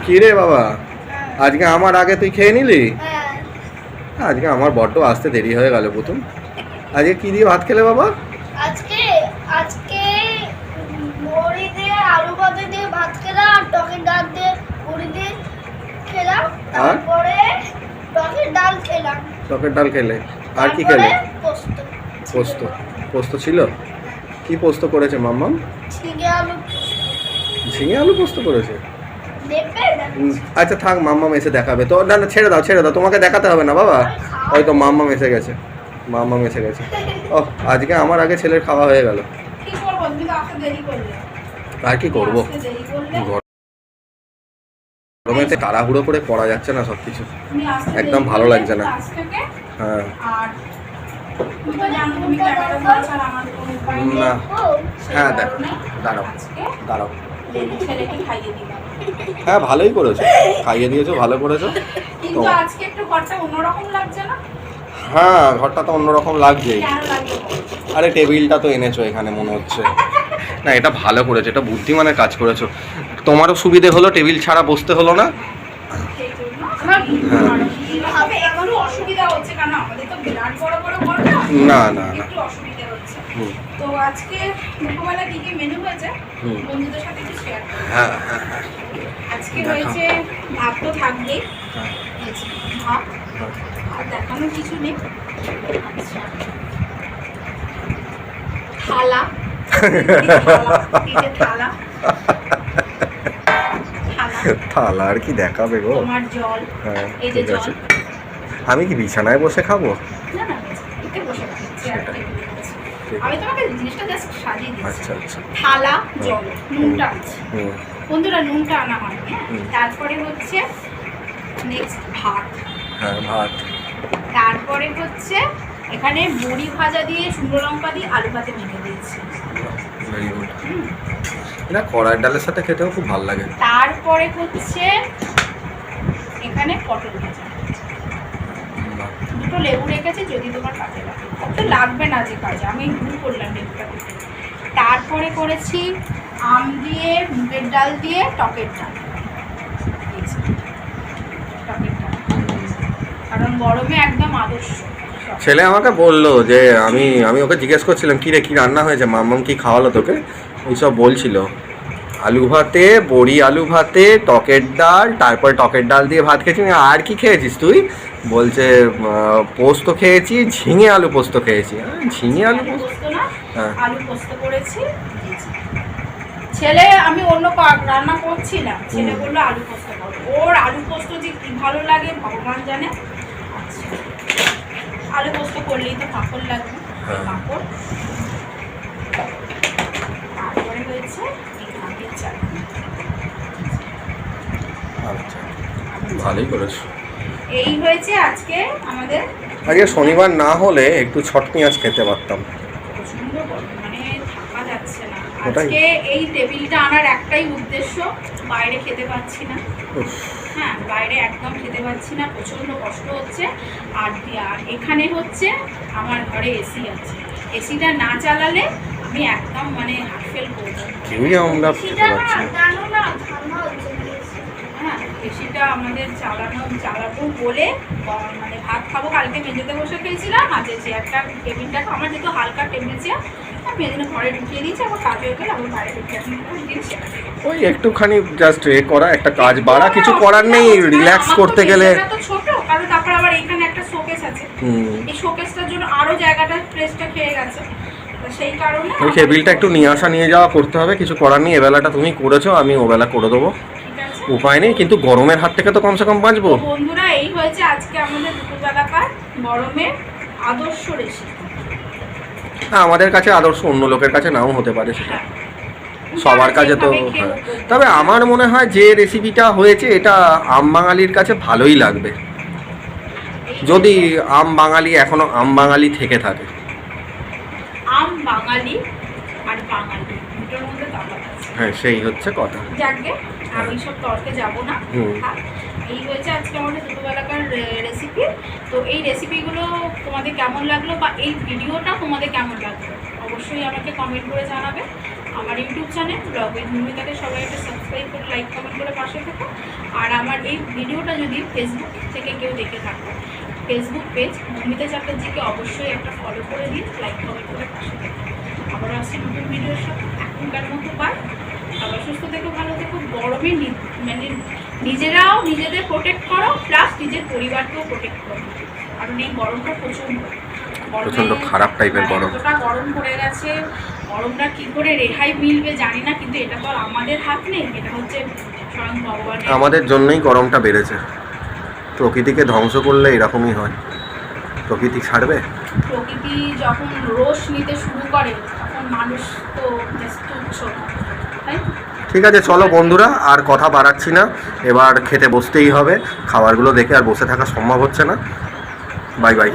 কি রে বাবা, আজকে আমার আগে তুই খেয়ে নিলি? আজকে আমার বড্ড আসতে দেরি হয়ে গেল প্রথম। আজকে কি দিয়ে ভাত খেলে বাবা? আজকে আজকে বড়ি দিয়ে আলু ভাজা দিয়ে ভাত খেলাম আর টকের ডাল দিয়ে বড়ি দিয়ে খেলাম, তারপরে টকের ডাল খেলাম। টকের ডাল খেলে আর কি খেলে? পোস্ত। পোস্ত। পোস্ত ছিল? কি পোস্ত করেছে মাম্মাম? ঝিঙে আলু। ঝিঙে আলু পোস্ত করেছে? দেখবে? আচ্ছা থাক, মাম্মাম এসে দেখাবে তো। না না, ছেড়ে দাও ছেড়ে দাও, তোমাকে দেখাতে হবে না বাবা। ওই তো মাম্মাম এসে গেছে, মাম্মাম এসে গেছে। ও আজকে আমার আগে ছেলের খাওয়া হয়ে গেল। আর কি করবো, গরমেতে তাড়াহুড়ো করে করা যাচ্ছে না সব কিছু, একদম ভালো লাগছে না। হ্যাঁ না, হ্যাঁ দেখো, দাঁড়াও দাঁড়াও। হ্যাঁ ভালোই করেছো, খাইয়ে দিয়েছো, ভালো করেছো। কিন্তু আজকে একটু ঘরটা অন্যরকম লাগছে না? হ্যাঁ ঘরটা তো অন্যরকম লাগছেই। আরে টেবিলটা তো এনেছো এখানে মনে হচ্ছে। না এটা ভালো করেছো, এটা বুদ্ধিমানের কাজ করেছো। তোমারও সুবিধে হলো, টেবিল ছাড়া বসতে হলো না। না না না, তো আজকে দুপুরবেলা কি কি মেনু হয়েছে বন্ধুদের সাথে একটু শেয়ার করব। হ্যাঁ হ্যাঁ হ্যাঁ, আজকে হয়েছে ভাত তো থাকবেই, ভাত আর দেখানোর কিছু নেই। আচ্ছা থালা, থালা থালা আর কি দেখাবে গো? তোমার জল, হ্যাঁ এই যে ঠিক আছে। জল। আমি কি বিছানায় বসে খাবো? না না, এতে বসে খাচ্ছি। আমি তোমাকে জিনিসটা জাস্ট সাজিয়ে দিচ্ছি। আচ্ছা আচ্ছা। থালা, জল, নুনটা আছে হুম বন্ধুরা, নুনটা আনা হয়। তারপরে হচ্ছে নেক্সট ভাত। হ্যাঁ ভাত। তারপরে হচ্ছে এখানে বড়ি ভাজা দিয়ে শুকনো লঙ্কা দিয়ে আলু ভাতে মেখে দিয়েছি। Very good. না কড়াই ডালের সাথে খেতেও খুব ভালো লাগে। তারপরে হচ্ছে এখানে পটল ভাজা, দুটো লেবু রেখেছি যদি তোমার কাজে লাগে। তো লাগবে না যে কাজে, আমি ভুল করলাম লেবুটা। তারপরে করেছি আম দিয়ে মুগের ডাল দিয়ে টকের ডাল, টকের ডাল কারণ গরমে একদম আদর্শ। ছেলে আমাকে বললো যে আমি ওকে জিজ্ঞেস করছিলাম কি রে কি রান্না হয়েছে, মাম্মাম কি খাওয়ালো তোকে, ওইসব বলছিল। আলু ভাতে, বড়ি আলু ভাতে, টকের ডাল, তারপর টকের ডাল দিয়ে ভাত খেয়েছি। আর কি খেয়েছিস তুই? বলছে পোস্ত খেয়েছি, ঝিঙে আলু পোস্ত খেয়েছি। ঝিঙে আলু পোস্ত না, হ্যাঁ আলু পোস্ত করেছি। ছেলে আমি অন্য রান্না করছিলাম, ছেলে বললো আলু পোস্ত করো। ওর আলু পোস্ত যে কি ভালো লাগে ভগবান জানে। আচ্ছা আলু পোস্ত করলেই তো পাঁপড় লাগবে, পাঁপড়। তারপরে হয়েছে এই চাটনি। আচ্ছা ভালোই করেছো। এই হয়েছে আজকে আমাদের। আজকে শনিবার না হলে একটু ছট পেঁয়াজ খেতে পারতাম। প্রচন্ড গরম, মানে থাকা যাচ্ছে না। ওটাই। আজকে এই টেবিলটা আনার একটাই উদ্দেশ্য, বাইরে খেতে পাচ্ছি না। হ্যাঁ বাইরে একদম খেতে পাচ্ছি না, প্রচন্ড কষ্ট হচ্ছে। আর এখানে হচ্ছে আমার ঘরে এসি আছে, এসিটা না চালালে আমি একদম মানে হার্টফেল করবো। কেউই আমরা খেতে পারছি না। হ্যাঁ এসিটা আমাদের চালাবো বলে মানে ভাত খাবো। কালকে মেঝেতে বসে খেয়েছিলাম, আজকে চেয়ারটা টেবিলটা আমার যেহেতু হালকা টেবিল চেয়ার, মেঝে ঘরে ঢুকিয়ে দিয়েছি। আমার কাজ হয়ে গেলে আমার বাইরে ঢুকিয়ে দিয়েছি। ওই একটুখানি জাস্ট করা, একটা কাজ বাড়া, কিছু করার নেই। রিল্যাক্স করতে গেলে তো ছোট, কারণ তারপর আবার এখানে একটা শোকেস আছে, এই শোকেসটার জন্য আরো জায়গাটা প্লেসটা খেয়ে গেছে। সেই কারণে ওই টেবিলটা একটু নিয়ে আসা নিয়ে যাওয়া করতে হবে, কিছু করার নেই। এবেলাটা তুমি করেছো, আমি ওবেলা করে দেবো, উপায় নেই। কিন্তু গরমের হাত থেকে তো কমসে কম বাঁচবো। বন্ধুরা এই হয়েছে আজকে আমাদের দুপুরবেলাকার গরমের আদর্শ রেসিপি। হ্যাঁ আমাদের কাছে আদর্শ, অন্য লোকের কাছে নাও হতে পারে সেটা, সবার কাছে তো। তবে আমার মনে হয় যে রেসিপিটা হয়েছে এটা আম বাঙালির কাছে ভালোই লাগবে, যদি আম বাঙালি এখনো আম বাঙালি থেকে থাকে। আম বাঙালি আর বাঙালি দুটোর মধ্যে তফাৎ আছে। হ্যাঁ সেই হচ্ছে কথা। যাকে আমি সব তর্কে যাব না। এই হয়েছে আজকে আমাদের দুপুরবেলাকার রেসিপি। তো এই রেসিপিগুলো তোমাদের কেমন লাগলো বা এই ভিডিওটা তোমাদের কেমন লাগলো অবশ্যই আমাকে কমেন্ট করে জানাবে। আমার ইউটিউব চ্যানেল ব্লগ উইথ মৌমিতাকে সবাই একটা সাবস্ক্রাইব করে লাইক কমেন্ট করে পাশে থাকো। আর আমার এই ভিডিওটা যদি ফেসবুক থেকে কেউ দেখে থাকে, ফেসবুক পেজ মৌমিতা চ্যাটার্জিকে অবশ্যই একটা ফলো করে দিন, লাইক কমেন্ট করে পাশে দেখুন। আবার আসছি নতুন ভিডিওর সাথে। এখনকার মতো পাই, আবার সুস্থ থেকো, ভালো থেকো। গরমে মানে নিজেরাও নিজেদের প্রোটেক্ট করো, প্লাস নিজের পরিবারকেও প্রোটেক্ট করো, কারণ এই গরমটা প্রচণ্ড খারাপ টাইপের গরম। এতটা গরম পড়ে গেছে, গরমটা কী করে রেহাই মিলবে জানি না, কিন্তু এটা তো আর আমাদের হাত নেই, এটা হচ্ছে স্বয়ং ভগবানের। আমাদের জন্যই গরমটা বেড়েছে। প্রকৃতিকে ধ্বংস করলে এরকমই হয়, প্রকৃতি ছাড়বে? প্রকৃতি যখন রোষ নিতে শুরু করে তখন মানুষ তো তুচ্ছ, তাই। ঠিক আছে, চলো বন্ধুরা, আর কথা বাড়াচ্ছি না, এবার খেতে বসতেই হবে। খাবারগুলো দেখে আর বসে থাকা সম্ভব হচ্ছে না। Bye bye.